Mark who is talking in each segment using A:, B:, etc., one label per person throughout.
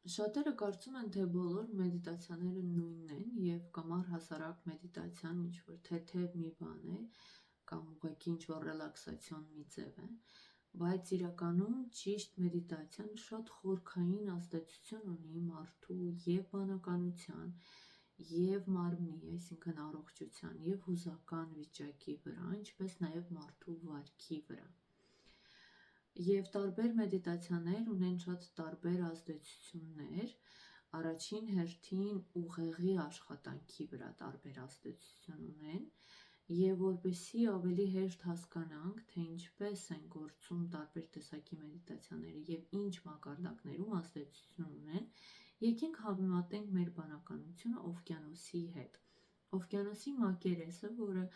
A: Շատերը կարծում են, թե բոլոր մեդիտացիաները նույնն են և կամ առհասարակ մեդիտացիան ինչ-որ թեթև մի բան է կամ ուղղակի ինչ-որ ռելաքսացիոն մի ձև է, բայց իրականում ճիշտ մեդիտացիան շատ խորքային ազդեցություն ունի մարդու և բանականության, և մարմնի, այսինքն առողջության, և հուզական վիճակի վրա, ինչպես նաև մարդու վարքի վրա։ Եվ տարբեր մեդիտացիաներ ունեն շատ տարբեր ազդեցություններ, առաջին հերթին ուղեղի աշխատանքի վրա տարբեր ազդեցություն ունեն, և որպեսզի ավելի հեշտ հասկանանք, թե ինչպես են գործում տարբեր տեսակի մեդիտացիաները և ինչ մակարդակներում ազդեցություն ունեն, եկենք համեմատենք մեր բանականությունը օվկիանոսի հետ։ Օվկիանոսի մակերեսը, որը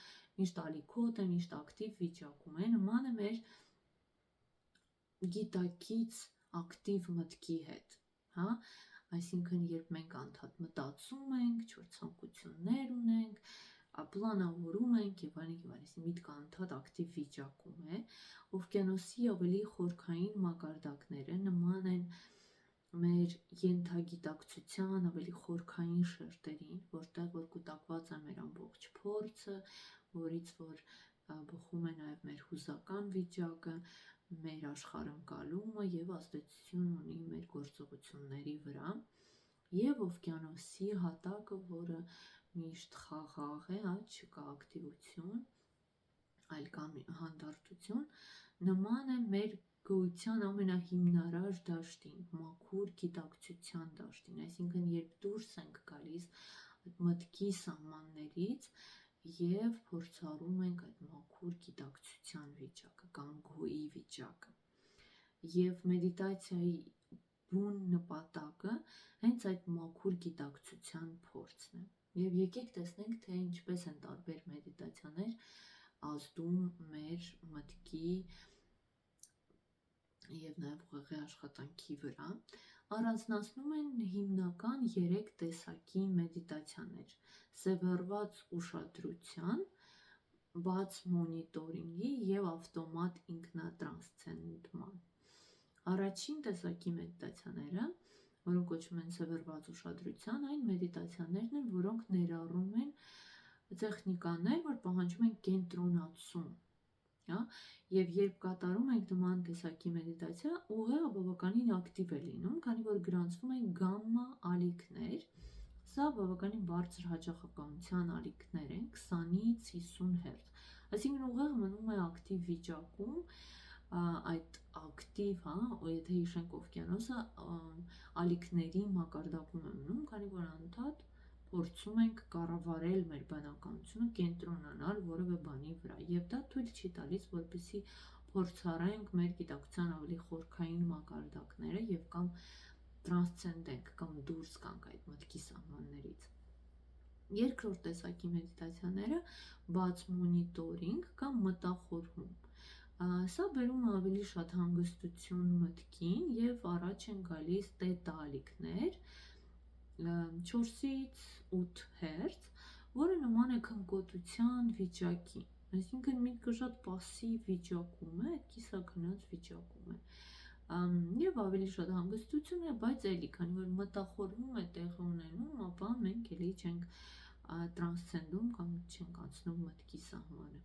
A: միշտ ալիքոտ է, միշտ ակտիվ վիճակում է, նման է մեր գիտակից ակտիվ մտքի հետ, հա, այսինքն երբ մենք անդադ մտածում ենք, ինչ-որ ցանկություններ ունենք, պլանավորում ենք եւ այլն, միտքը անդադ ակտիվ վիճակում է, օվկիանոսի ավելի խորքային մակարդակները նման են մեր ենթագիտակցության ավելի խորքային շերտերին, որտեղ որ կուտակված է մեր ամբողջ փորձը, որից որ բխում է նաև մեր հուզական վիճակը, մեր աշխարհընկալումը եւ ազդեցություն ունի մեր գործողությունների վրա, եւ օվկիանոսի հատակը, որը միշտ խաղաղ է, չկա ակտիվություն, այլ կա հանդարտություն, նման է մեր գոյության ամենահիմնարար դաշտին, մաքուր գիտակցության դաշտին, այսինքն երբ դուրս ենք գալիս մտքի սահմաններից և փորձառում ենք այդ մաքուր գիտակցության վիճակը կամ գոյի վիճակը։ Եվ մեդիտացիայի բուն նպատակը հենց այդ մաքուր գիտակցության փորձն է։ Եվ եկեք տեսնենք, թե ինչպես են տարբեր մեդիտացիաներ ազդում մեր մտքի և նաև ուղեղի աշխատանքի վրա, առանձնացնում են հիմնական 3 տեսակի մեդիտացիաներ՝ սևեռված ուշադրության, բաց մոնիտորինգի և ավտոմատ ինքնատրանսցենդման։ Առաջին տեսակի մեդիտացիաները, որոնք կոչվում են սևեռված ուշադրության, այն մեդիտացիաներն են, որոնք ներառում են տեխնիկաներ, որ պահանջում են կենտրոնացում, և երբ կատարում ենք նման տեսակի մեդիտացիա, ուղեղը բավականին ակտիվ է լինում, քանի որ գրանցվում են գամմա ալիքներ, սա բավականին բարձր հաճախականության ալիքներ են, 20-ից 50 հերց, այսինքն ուղեղը մնում է ակտիվ վիճակում, այդ ակտիվ, եթե հիշենք օվկիանոսը, ալիքների մակարդակում է մնում, քանի որ անդադ փորձում ենք կառավարել մեր բանականությունը, կենտրոնանալ որևէ բանի վրա, եւ դա թույլ չի տալիս, որպեսզի փորձառենք մեր գիտակցության ավելի խորքային մակարդակները եւ կամ տրանսցենդենք կամ դուրս գանք այդ մտքի սահմաններից։ Երկրորդ տեսակի մեդիտացիաները բաց մոնիտորինգ կամ մտախորհում։ Սա բերում է ավելի շատ հանգստություն մտքին եւ առաջ են գալիս տետա ալիքներ 4-ից 8 հերց, որը նման է քնկոտության վիճակի, այսինքն միտքը շատ պասիվ վիճակում է, այդ կիսաքնած վիճակում է, եւ ավելի շատ հանգստություն է, բայց էլի, քանի որ մտախորհում է տեղի ունենում, ապա մենք էլի չենք տրանսցենդում կամ չենք անցնում մտքի սահմանը։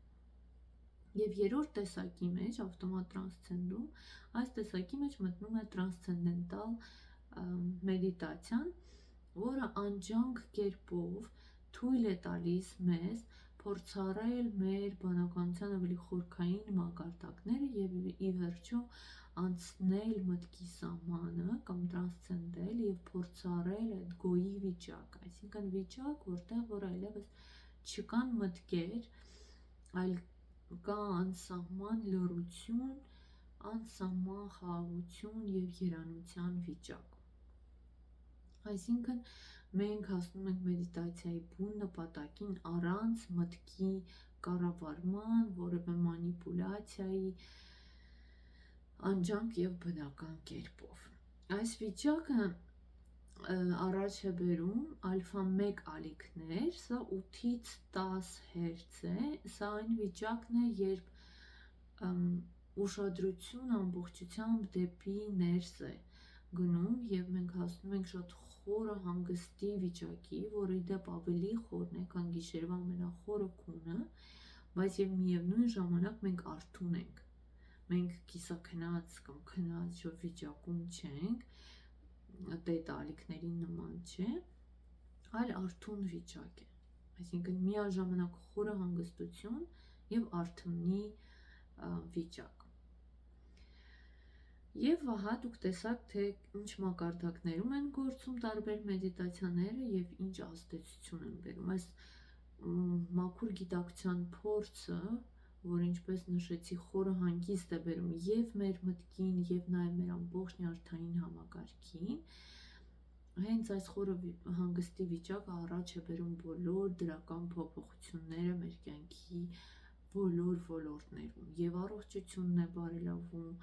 A: Եվ երրորդ տեսակի մեջ, ավտոմատ տրանսցենդում, այս տեսակի մեջ մտնում է տրանսցենդենտալ մեդիտացիան, որը անջանք կերպով թույլ է տալիս մեզ փորձառել մեր բանականության ավելի խորքային մակարդակները եւ ի վերջո անցնել մտքի սահմանը կամ տրանսցենդել եւ փորձառել այդ գոյի վիճակ, այսինքն վիճակ, որտեղ որ այլևս չկան մտքեր, այլ կա անսահման լռություն, անսահման խաղաղություն եւ երանության վիճակ։ Այսինքն մենք հասնում ենք մեդիտացիայի բուն նպատակին առանց մտքի կառավարման, որևէ մանիպուլյացիայի, անջանք եւ բնական կերպով։ Այս վիճակը առաջ է բերում ալֆա 1 ալիքներ, սա 8-ից 10 հերց է, սա այն վիճակն է, երբ ուշադրությունը ամբողջությամբ դեպի ներս է գնում եւ մենք հասնում ենք շատ խորը հանգստի վիճակի, որը ի դեպ ավելի խորն է, քան գիշերվա ամենախորը քունը, բայց եւ միևնույն ժամանակ մենք արթուն ենք։ Մենք կիսաքնած կամ քնած վիճակում չենք, տետ ալիքների նման չէ, այլ արթուն վիճակ է։ Այսինքն միաժամանակ խորը հանգստություն եւ արթմնի վիճակ։ Եվ ահա դուք տեսաք, թե ինչ մակարդակներում են գործում տարբեր մեդիտացիաները եւ ինչ ազդեցություն են բերում։ Այս մաքուր գիտակցության փորձը, որ ինչպես նշեցի, խորը հանգիստ է բերում եւ մեր մտքին, եւ նաեւ մեր ամբողջ նյարդային համակարգին, հենց այս խորը հանգստի վիճակը առաջ է բերում բոլոր դրական փոփոխությունները մեր կյանքի բոլոր ոլորտներում, եւ առողջությունն է բարելավում,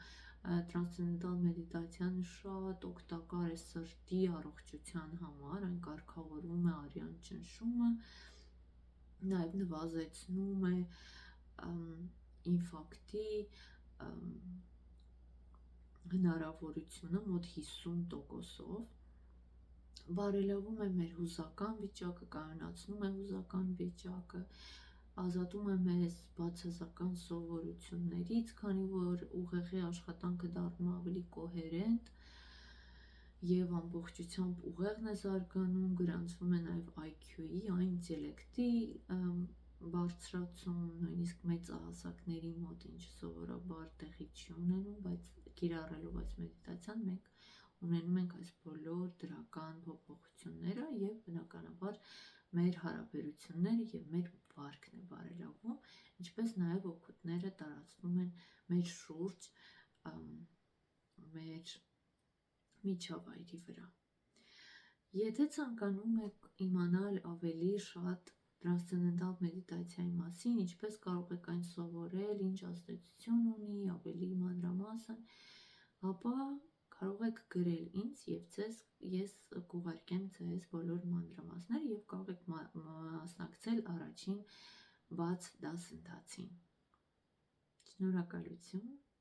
A: տրանսցենդենտալ մեդիտացիան շատ օգտակար է սրտի առողջության համար, այն կարգավորում է արյան ճնշումը, նաեւ նվազեցնում է ինֆարկտի հնարավորությունը մոտ 50%-ով, բարելավում է մեր հուզական վիճակը, կայունացնում է հուզական վիճակը, ազատում է մեզ բացասական սովորություններից, քանի որ ուղեղի աշխատանքը դառնում է ավելի կոհերենտ եւ ամբողջությամբ ուղեղն է զարգանում, գրանցվում է նաեւ IQ-ի, այն ինտելեկտի բարձրացում, նույնիսկ մեծահասակների մոտ, ինչը սովորաբար տեղի չի ունենում, բայց կիրառելով այս մեդիտացիան մենք ունենում ենք այս բոլոր դրական փոփոխությունները եւ բնականաբար մեր հարաբերությունները եւ մեր վարքն է բարելավում, ինչպես նաեւ օգուտները տարածվում են մեր շուրջ, մեր միջավայրի վրա։ Եթե ցանկանում եք իմանալ ավելի շատ տրանսցենդենտալ մեդիտացիայի մասին, ինչպես կարող եք այն սովորել, ինչ ազդեցություն ունի, ավելի մանրամասն, ապա կարող եք գրել ինձ եւ ես կուղարկեմ ձեզ բոլոր մանրամասները եւ կարող եք մասնակցել առաջին բաց դասընթացին։ Շնորհակալություն։